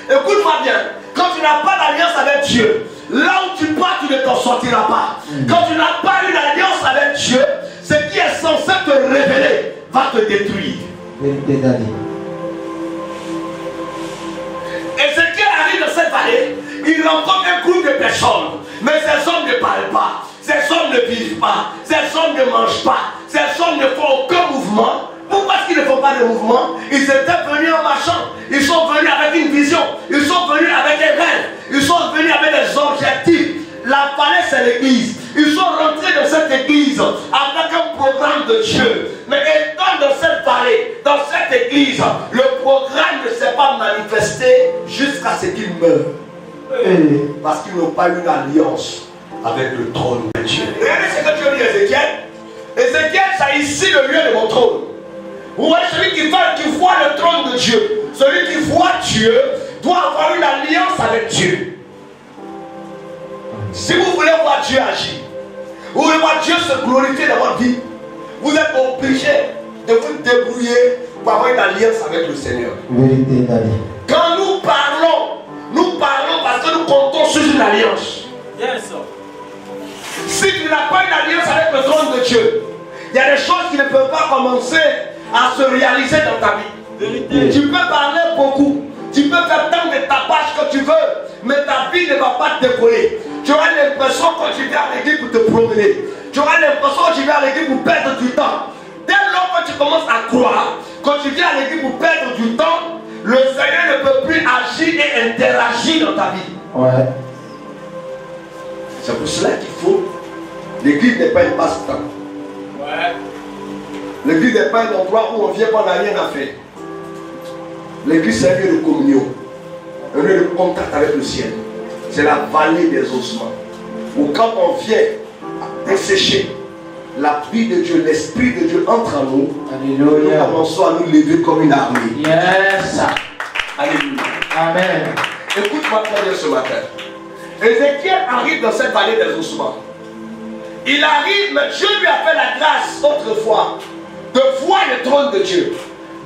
Écoute-moi bien. Quand tu n'as pas d'alliance avec Dieu, là où tu pars, tu ne t'en sortiras pas. Quand tu n'as pas une alliance avec Dieu, ce qui est censé te révéler va te détruire. Et ce qui arrive dans cette vallée, il rencontre un groupe de personnes. Mais ces hommes ne parlent pas. Ces hommes ne vivent pas. Ces hommes ne mangent pas. Ces hommes ne font aucun mouvement. Pourquoi est-ce qu'ils ne font pas de mouvement? Ils étaient venus en marchant. Ils sont venus avec une vision. Ils sont venus avec un rêve. Ils sont venus avec des objectifs. La vallée, c'est l'église. Ils sont rentrés dans cette église avec un programme de Dieu. Mais étant dans cette vallée, dans cette église, le programme ne s'est pas manifesté jusqu'à ce qu'ils meurent. Parce qu'ils n'ont pas eu une alliance avec le trône de Dieu. Regardez ce que Dieu dit à Ézéchiel. Ézéchiel, c'est ici le lieu de mon trône. Vous voyez, celui qui voit le trône de Dieu, celui qui voit Dieu, doit avoir une alliance avec Dieu. Si vous voulez voir Dieu agir, vous voulez voir Dieu se glorifier dans votre vie, vous êtes obligé de vous débrouiller pour avoir une alliance avec le Seigneur. Quand nous parlons parce que nous comptons sur une alliance. Yes. Si tu n'as pas une alliance avec le trône de Dieu, il y a des choses qui ne peuvent pas commencer à se réaliser dans ta vie. Tu peux parler beaucoup, tu peux faire tant de tapage que tu veux, mais ta vie ne va pas te décoller. Tu auras l'impression quand tu viens à l'église pour te promener. Tu auras l'impression quand tu viens à l'église pour perdre du temps. Dès lors que tu commences à croire, quand tu viens à l'église pour perdre du temps, le Seigneur ne peut plus agir et interagir dans ta vie. Ouais. C'est pour cela qu'il faut. L'église n'est pas une passe-temps. Ouais. L'église n'est pas un endroit où on vient quand on n'a rien à faire. L'église, c'est un lieu de communion, un lieu de contact avec le ciel. C'est la vallée des ossements. Où quand on vient dessécher la vie de Dieu, l'Esprit de Dieu entre en nous, nous commençons à nous lever comme une armée. Yes. Alléluia. Amen. Écoute-moi bien ce matin. Ézéchiel arrive dans cette vallée des ossements. Il arrive, mais Dieu lui a fait la grâce autrefois de voir le trône de Dieu,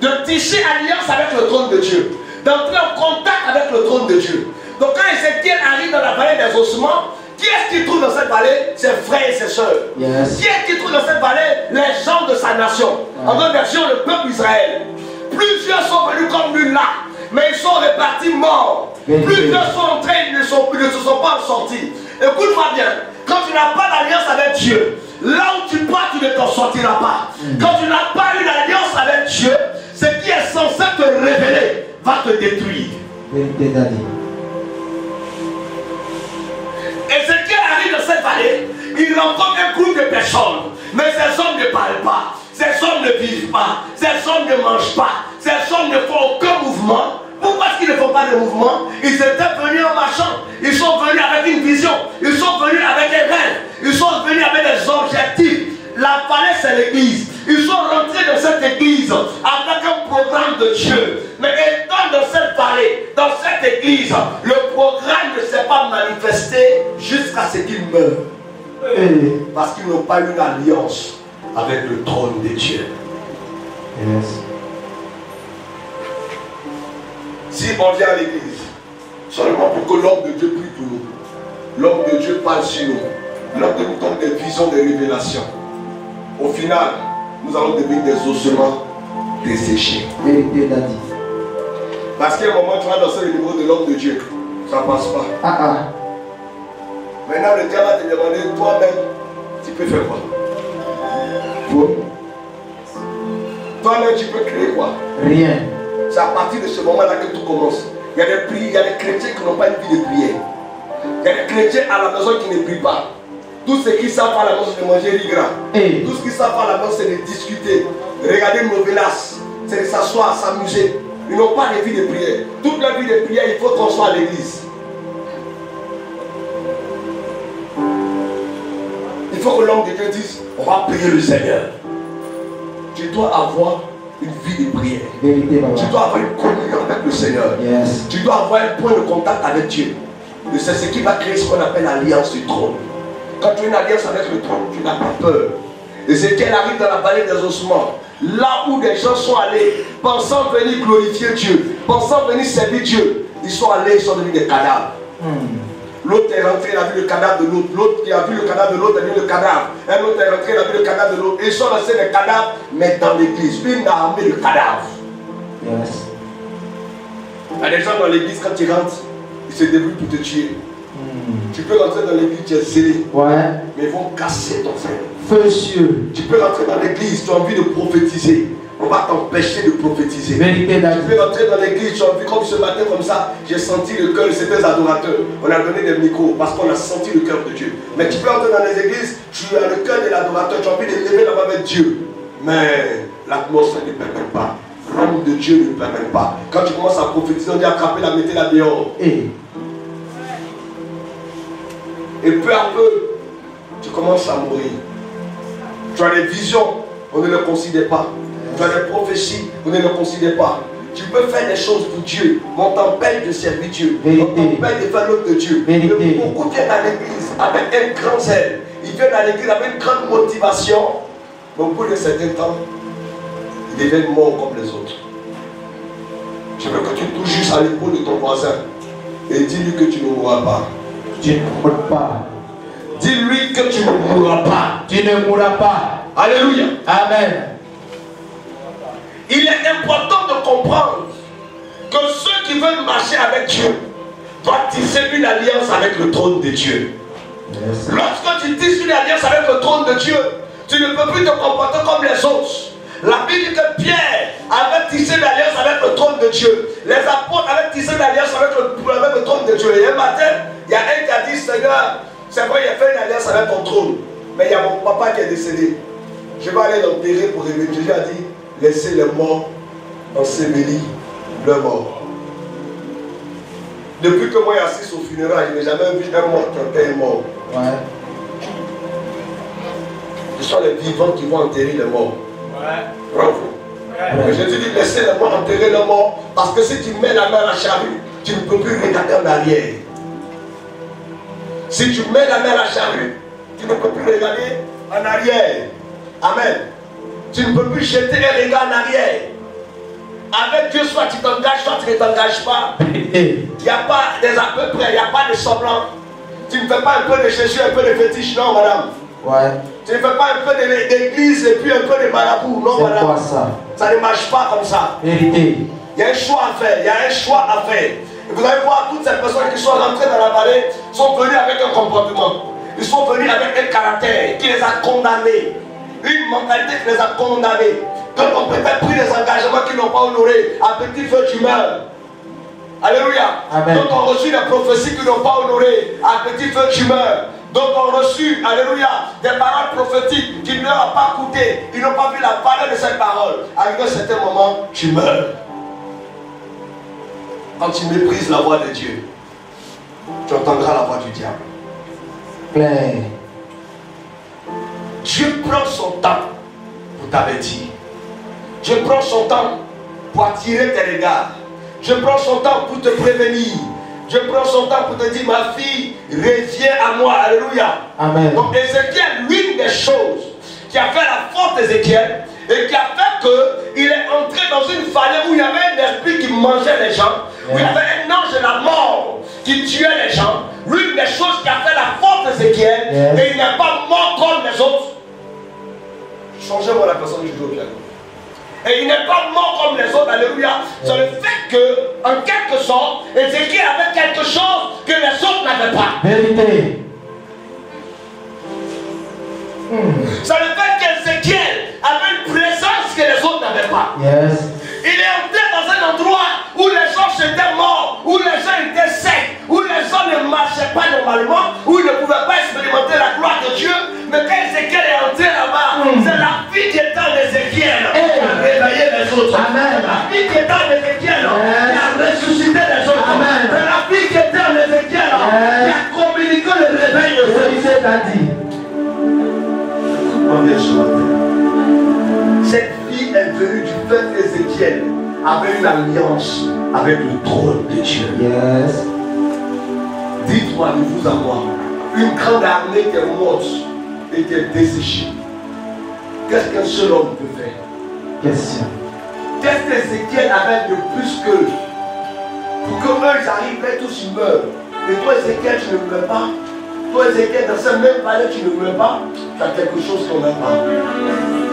de tisser alliance avec le trône de Dieu, d'entrer en contact avec le trône de Dieu. Donc quand Ézéchiel arrive dans la vallée des ossements, qui est-ce qui trouve dans cette vallée? Ses frères et ses soeurs. Yes. Qui est-ce qui trouve dans cette vallée? Les gens de sa nation. En d'autres versions, le peuple d'Israël. Plusieurs sont venus comme lui là, mais ils sont répartis morts. Plusieurs sont entrés, ils ne se sont pas sortis. Écoute-moi bien, quand tu n'as pas d'alliance avec Dieu, là où tu pars, tu ne t'en sortiras pas. Quand tu n'as pas une alliance avec Dieu, ce qui est censé te révéler va te détruire. Et ce qui arrive dans cette vallée, il rencontre un groupe de personnes. Mais ces hommes ne parlent pas, ces hommes ne vivent pas, ces hommes ne mangent pas, ces hommes ne font aucun mouvement. Pourquoi est-ce qu'ils ne font pas de mouvement? Ils étaient venus en marchant. Ils sont venus avec une vision. Ils sont venus avec un rêve. Ils sont venus avec des objectifs. La vallée, c'est l'église. Ils sont rentrés dans cette église avec un programme de Dieu. Mais étant dans cette vallée, dans cette église, le programme ne s'est pas manifesté jusqu'à ce qu'ils meurent. Parce qu'ils n'ont pas eu une alliance avec le trône de Dieu. Yes. Si on vient à l'église, seulement pour que l'homme de Dieu prie pour nous, l'homme de Dieu parle sur nous, l'homme de nous donne des visions, des révélations, au final, nous allons devenir des ossements desséchés. Parce qu'à un moment, tu vas danser le niveau de l'homme de Dieu, ça ne passe pas. Maintenant, le diable va te demander, toi-même, tu peux faire quoi? Toi-même, tu peux créer quoi? Rien. C'est à partir de ce moment-là que tout commence. Il y a des prières, il y a des chrétiens qui n'ont pas une vie de prière. Il y a des chrétiens à la maison qui ne prient pas. Tout ce qu'ils savent à la maison, c'est de manger riz gras. Tout ce qu'ils savent à la maison, c'est de discuter, de regarder une novelas, c'est de s'asseoir, s'amuser. Ils n'ont pas de vie de prière. Toute la vie de prière, il faut qu'on soit à l'église. Il faut que l'homme de Dieu dise, on va prier le Seigneur. Tu dois avoir une vie de prière. Tu dois avoir une communion avec le Seigneur. Yes. Tu dois avoir un point de contact avec Dieu. Et c'est ce qui va créer ce qu'on appelle l'alliance du trône. Quand tu as une alliance avec le trône, tu n'as pas peur. Et c'est qu'elle arrive dans la vallée des ossements, là où des gens sont allés, pensant venir glorifier Dieu, pensant venir servir Dieu. Ils sont allés, ils sont devenus des cadavres. L'autre est rentré, il a vu le cadavre de l'autre. L'autre qui a vu le cadavre de l'autre a vu le cadavre. Un autre est rentré, il a vu le cadavre de l'autre. Ils sont restés des cadavres, mais dans l'église. Une armée de cadavres. Yes. Il y a des gens dans l'église, quand ils rentrent, ils se débrouillent pour te tuer. Tu peux rentrer dans l'église, tu es zélé. Ouais. Mais ils vont casser ton frère. Feu sur. Tu peux rentrer dans l'église, tu as envie de prophétiser. On va t'empêcher de prophétiser. Vérité Tu d'Adieu. peux rentrer dans l'église, tu as envie, comme ce matin, comme ça, j'ai senti le cœur de certains adorateurs. On a donné des micros parce qu'on a senti le cœur de Dieu. Mais tu peux rentrer dans les églises, tu as le cœur de l'adorateur, tu as envie de lever la main avec Dieu. Mais l'atmosphère ne permet pas. L'homme de Dieu ne permet pas. Quand tu commences à prophétiser, on dit attrapez-la, mettez-la dehors. Et peu à peu, tu commences à mourir. Tu as des visions, on ne les considère pas. Tu as des prophéties, on ne les considère pas. Tu peux faire des choses pour Dieu, mais on t'empêche de servir Dieu. On t'empêche de faire l'œuvre de Dieu. Mais beaucoup viennent à l'église avec un grand zèle. Ils viennent à l'église avec une grande motivation. Mais au bout de certain temps, ils deviennent morts comme les autres. Je veux que tu touches juste à l'épaule de ton voisin et dis-lui que tu ne mourras pas. Tu ne mourras pas. Dis-lui que tu ne mourras pas. Tu ne mourras pas. Alléluia. Amen. Il est important de comprendre que ceux qui veulent marcher avec Dieu doivent tisser une alliance avec le trône de Dieu. Yes. Lorsque tu tisses une alliance avec le trône de Dieu, tu ne peux plus te comporter comme les autres. La Bible dit que Pierre avait tissé une alliance avec le trône de Dieu. Les apôtres avaient tissé une alliance avec le trône de Dieu. Et un matin, il y a un qui a dit, Seigneur, c'est vrai, il a fait une alliance avec ton trône. Mais il y a mon papa qui est décédé. Je vais aller l'enterrer pour revenir. Jésus a dit, laissez les morts ensevelir leurs morts. Depuis que moi j'assiste au funérail, je n'ai jamais vu un mort qui enterre un mort. Ouais. Ce sont les vivants qui vont enterrer les morts. Ouais. Bravo. Ouais. Mais Jésus dit laissez les morts enterrer leurs morts, parce que si tu mets la main à la charrue, tu ne peux plus regarder en arrière. Si tu mets la main à la charrue, tu ne peux plus regarder en arrière. Amen. Tu ne peux plus jeter un regard en arrière. Avec Dieu, soit tu t'engages, soit tu ne t'engages pas. Il n'y a pas des à peu près, il n'y a pas de semblant. Tu ne fais pas un peu de Jésus, un peu de fétiche, non madame. Ouais. Tu ne fais pas un peu d'église et puis un peu de marabout, non madame. C'est quoi ça? Ça ne marche pas comme ça. Vérité. Il y a un choix à faire, il y a un choix à faire. Et vous allez voir, toutes ces personnes qui sont rentrées dans la vallée sont venues avec un comportement. Ils sont venus avec un caractère qui les a condamnés. Une mentalité qui les a condamnés. Quand on peut-être pris des engagements qu'ils n'ont pas honorés, à petit feu tu meurs. Alléluia. Amen. D'autres ont reçu des prophéties qu'ils n'ont pas honorées, à petit feu tu meurs. D'autres ont reçu, alléluia, des paroles prophétiques qui ne leur ont pas coûté. Ils n'ont pas vu la valeur de ces paroles. Arrivé à un certain moment, tu meurs. Quand tu méprises la voix de Dieu, tu entendras la voix du diable. Claire. Dieu prend son temps pour t'avertir. Dieu prend son temps pour attirer tes regards. Dieu prend son temps pour te prévenir. Dieu prend son temps pour te dire, ma fille, reviens à moi. Alléluia. Amen. Donc Ézéchiel, l'une des choses qui a fait la force d'Ézéchiel et qui a fait qu'il est entré dans une vallée où il y avait un esprit qui mangeait les gens, où il y avait un ange de la mort qui tuait les gens. L'une des choses qui a fait la force d'Ézéchiel, et il n'est pas mort comme les autres. Changez-moi la personne du dos, et il n'est pas mort comme les autres, alléluia. C'est le fait que, en quelque sorte, Ézéchiel avait quelque chose que les autres n'avaient pas. Vérité. C'est le fait qu'Ézéchiel avait une présence que les autres n'avaient pas. Yes. Il est entré dans un endroit où les gens étaient morts, où les gens étaient secs, où les gens ne marchaient pas normalement, où ils ne pouvaient pas expérimenter la gloire de Dieu. Mais quand Ézéchiel est entré là-bas, c'est la fille qui était en Ézéchiel qui a réveillé les autres. Amen. La fille qui était en Ézéchiel qui a ressuscité les autres. Amen. C'est la fille qui était en Ézéchiel qui a communiqué le réveil aux autres. Vérité d'Adieu. Cette fille est venue du fait qu'Ézéchiel avait une alliance avec le trône de Dieu. Yes. Dites-moi de vous à moi, une grande armée qui est morte et qui est desséchée. Qu'est-ce qu'un seul homme peut faire? Question. Qu'est-ce qu'Ézéchiel avait de plus que Pour que eux, ils arrivent, là, tous ils meurent. Et toi, Ézéchiel, tu ne meurs pas. Toi, Ézéchiel, dans cette même vallée, tu ne meurs pas. Tu as quelque chose qu'on n'a pas.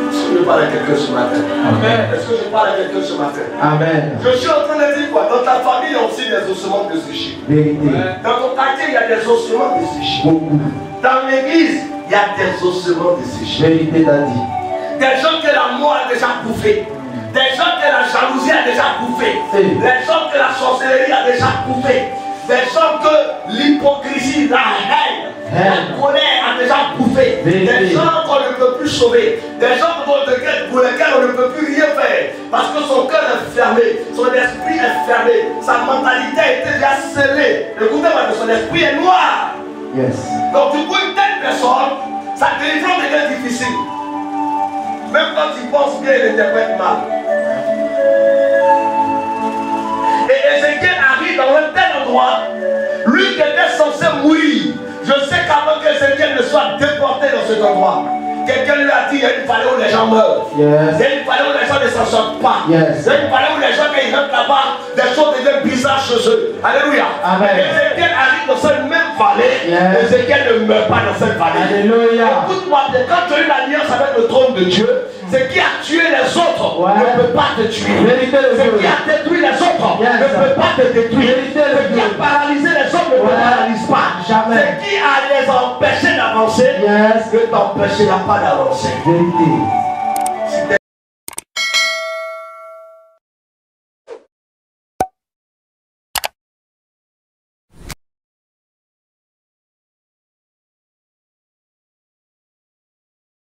Est-ce que je parle à quelqu'un ce matin? Amen. Est-ce que je parle à quelqu'un ce matin? Amen. Je suis en train de dire quoi? Dans ta famille, il y a aussi des ossements de séchés. Vérité. Dans ton quartier, il y a des ossements de séchés. Beaucoup. Dans l'église, il y a des ossements de séchés. Vérité d'Adi. Des gens que la mort a déjà bouffé. Des gens que la jalousie a déjà bouffé. Des gens que la sorcellerie a déjà bouffé. Des gens que l'hypocrisie, la haine, la colère a déjà bouffé. Des gens qu'on ne peut plus sauver. Des gens pour lesquels on ne peut plus rien faire. Parce que son cœur est fermé, son esprit est fermé, sa mentalité a été déjà scellée. Écoutez-moi, son esprit est noir. Yes. Donc du coup, une telle personne, sa délivrance devient difficile. Même quand il pense bien, il interprète mal. Et Ézéchiel arrive dans un tel endroit, lui qui était censé mourir. Je sais qu'avant qu'Ézéchiel ne soit déporté dans cet endroit, quelqu'un lui a dit, il y a une vallée où les gens meurent. Yes. Il y a une vallée où les gens ne s'en sortent pas. Yes. Il y a une vallée où les gens, quand ils rentrent là-bas, des choses deviennent bizarres chez eux. Alléluia. Amen. Ézéchiel arrive dans cette même vallée. Yes. Ézéchiel ne meurt pas dans cette vallée. Alléluia. Écoute-moi, quand tu as eu l'alliance avec le trône de Dieu, ce qui a tué les autres Ouais. ne peut pas te tuer. Vérité de Ce Dieu. qui a détruit les autres Yes. ne peut pas te détruire. Vérité de Ce qui a Dieu. paralysé les autres ne te Ouais. paralyse pas. Jamais. Ce qui a les empêché d'avancer Yes. ne t'empêchera pas d'avancer. Vérité.